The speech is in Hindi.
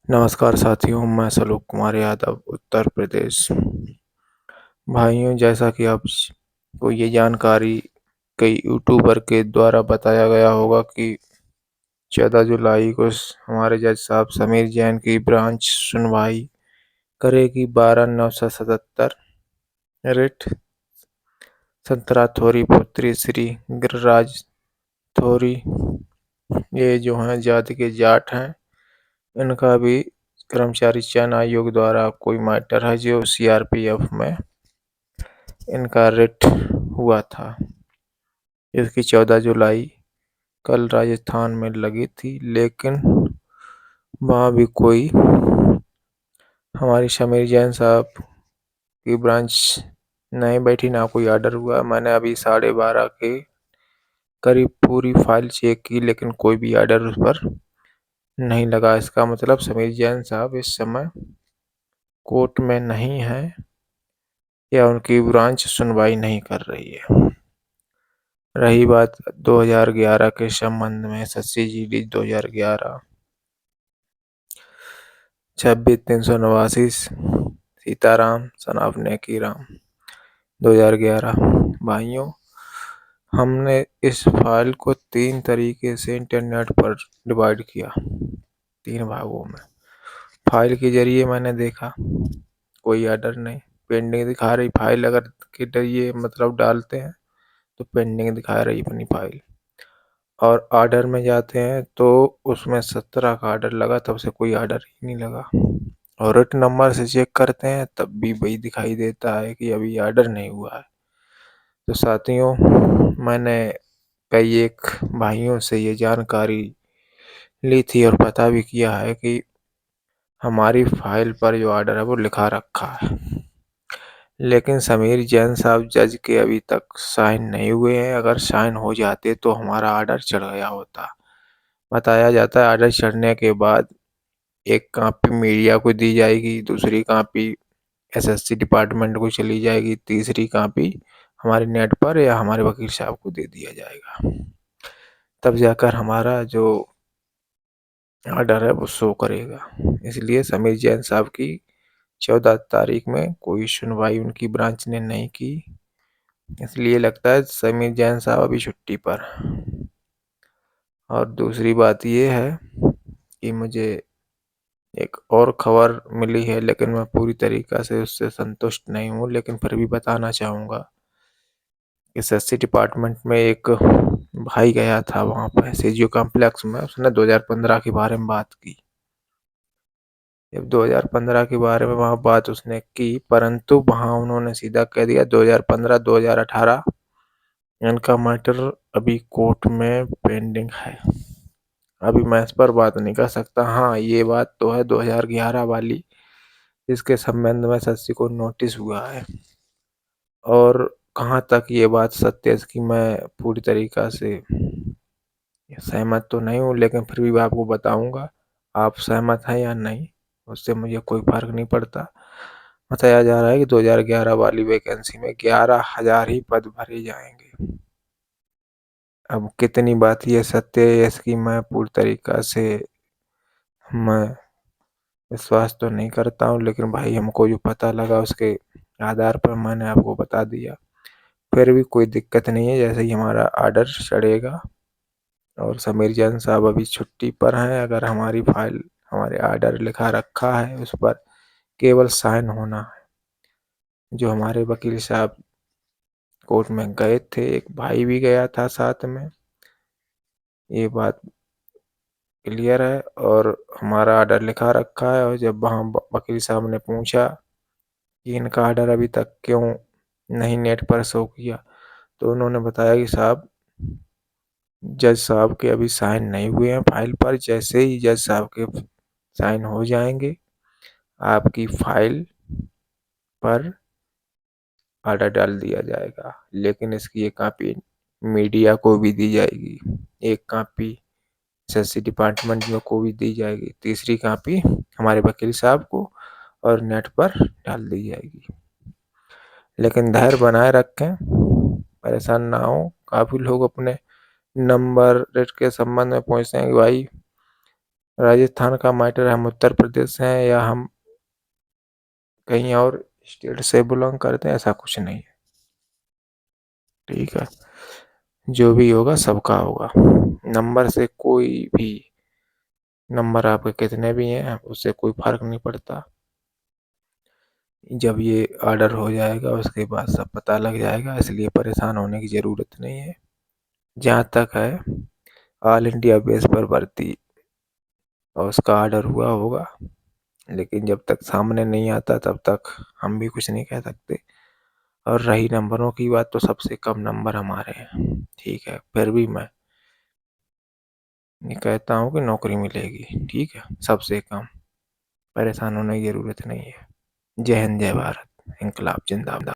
नमस्कार साथियों, मैं सलोक कुमार यादव, उत्तर प्रदेश। भाइयों, जैसा कि आप को ये जानकारी कई यूट्यूबर के द्वारा बताया गया होगा कि 14 जुलाई को हमारे जज साहब समीर जैन की ब्रांच सुनवाई करेगी 12/9/77 रिट संतरा थोरी पुत्री श्री गिरिराज थोरी, ये जो हैं जाति के जाट हैं। इनका भी कर्मचारी चयन आयोग द्वारा कोई मैटर है जो सीआरपीएफ में इनका रिट हुआ था। इसकी 14 जुलाई कल राजस्थान में लगी थी, लेकिन वहाँ भी कोई हमारी समीर जैन साहब की ब्रांच नहीं बैठी, ना कोई ऑर्डर हुआ। मैंने अभी 12:30 के करीब पूरी फाइल चेक की, लेकिन कोई भी ऑर्डर उस पर नहीं लगा। इसका मतलब समीर जैन साहब इस समय कोर्ट में नहीं है या उनकी ब्रांच सुनवाई नहीं कर रही है। रही बात 2011 के संबंध में, SSC-GD 2011 26/389 Sitaram son of Nekiram 2011। भाइयों, हमने इस फाइल को 3 तरीके से इंटरनेट पर डिवाइड किया, 3 भागों में। फाइल के जरिए मैंने देखा कोई ऑर्डर नहीं, पेंडिंग दिखा रही फाइल। अगर के जरिए मतलब डालते हैं तो पेंडिंग दिखा रही अपनी फाइल, और ऑर्डर में जाते हैं तो उसमें 17 का ऑर्डर लगा, तब से कोई ऑर्डर ही नहीं लगा। और रिट नंबर से चेक करते हैं तब भी वही दिखाई देता है कि अभी ऑर्डर नहीं हुआ है। तो साथियों, मैंने कई एक भाइयों से ये जानकारी ली थी और पता भी किया है कि हमारी फाइल पर जो ऑर्डर है वो लिखा रखा है, लेकिन समीर जैन साहब जज के अभी तक साइन नहीं हुए हैं। अगर साइन हो जाते तो हमारा ऑर्डर चढ़ गया होता। बताया जाता है ऑर्डर चढ़ने के बाद एक कॉपी मीडिया को दी जाएगी, दूसरी कॉपी एसएससी डिपार्टमेंट को चली जाएगी, तीसरी कॉपी हमारे नेट पर या हमारे वकील साहब को दे दिया जाएगा। तब जाकर हमारा जो ऑर्डर है वो शो करेगा। इसलिए समीर जैन साहब की 14 तारीख में कोई सुनवाई उनकी ब्रांच ने नहीं की। इसलिए लगता है समीर जैन साहब अभी छुट्टी पर। और दूसरी बात ये है कि मुझे एक और खबर मिली है, लेकिन मैं पूरी तरीक़ा से उससे संतुष्ट नहीं हूँ, लेकिन फिर भी बताना चाहूँगा। एसएससी डिपार्टमेंट में एक भाई गया था वहाँ पर सीजीओ कॉम्प्लेक्स में, उसने 2015 के बारे में बात की। जब 2015 के बारे में वहाँ बात उसने की, परंतु वहाँ उन्होंने सीधा कह दिया 2015-2018 इनका मैटर अभी कोर्ट में पेंडिंग है। अभी मैं इस पर बात नहीं कर सकता। हाँ, ये बात तो है 2011 वाली, जिसके संबंध में एसएससी को नोटिस हुआ है। और कहाँ तक ये बात सत्य है इसकी मैं पूरी तरीक़ा से सहमत तो नहीं हूँ, लेकिन फिर भी आपको बताऊँगा। आप सहमत हैं या नहीं, उससे मुझे कोई फ़र्क नहीं पड़ता। बताया जा रहा है कि 2011 वाली वैकेंसी में 11,000 ही पद भरे जाएँगे। अब कितनी बात ये सत्य है इसकी मैं पूरी तरीक़ा से मैं विश्वास तो नहीं करता हूँ, लेकिन भाई हमको जो पता लगा उसके आधार पर मैंने आपको बता दिया। फिर भी कोई दिक्कत नहीं है, जैसे ही हमारा ऑर्डर चढ़ेगा। और समीर जैन साहब अभी छुट्टी पर हैं। अगर हमारी फाइल हमारे ऑर्डर लिखा रखा है, उस पर केवल साइन होना है। जो हमारे वकील साहब कोर्ट में गए थे, एक भाई भी गया था साथ में, ये बात क्लियर है। और हमारा ऑर्डर लिखा रखा है। और जब वहाँ वकील साहब ने पूछा कि इनका ऑर्डर अभी तक क्यों नहीं नेट पर शो किया, तो उन्होंने बताया कि साहब जज साहब के अभी साइन नहीं हुए हैं फाइल पर। जैसे ही जज साहब के साइन हो जाएंगे, आपकी फाइल पर ऑर्डर डाल दिया जाएगा। लेकिन इसकी एक कॉपी मीडिया को भी दी जाएगी, एक कॉपी एसएससी डिपार्टमेंट में को भी दी जाएगी, तीसरी कॉपी हमारे वकील साहब को, और नेट पर डाल दी जाएगी। लेकिन धैर्य बनाए रखें, परेशान ना हो। काफ़ी लोग अपने नंबर रेट के संबंध में पूछते हैं कि भाई राजस्थान का मैटर, हम उत्तर प्रदेश हैं या हम कहीं और स्टेट से बिलोंग करते हैं, ऐसा कुछ नहीं है। ठीक है, जो भी होगा सबका होगा। नंबर से कोई भी, नंबर आपके कितने भी हैं उससे कोई फर्क नहीं पड़ता। जब ये ऑर्डर हो जाएगा उसके बाद सब पता लग जाएगा, इसलिए परेशान होने की ज़रूरत नहीं है। जहाँ तक है ऑल इंडिया बेस पर भर्ती और उसका ऑर्डर हुआ होगा, लेकिन जब तक सामने नहीं आता तब तक हम भी कुछ नहीं कह सकते। और रही नंबरों की बात, तो सबसे कम नंबर हमारे हैं। ठीक है, फिर भी मैं ये कहता हूँ कि नौकरी मिलेगी। ठीक है, सबसे कम, परेशान होने की ज़रूरत नहीं है। जय हिंद, जय भारत, इंकलाब जिंदाबाद।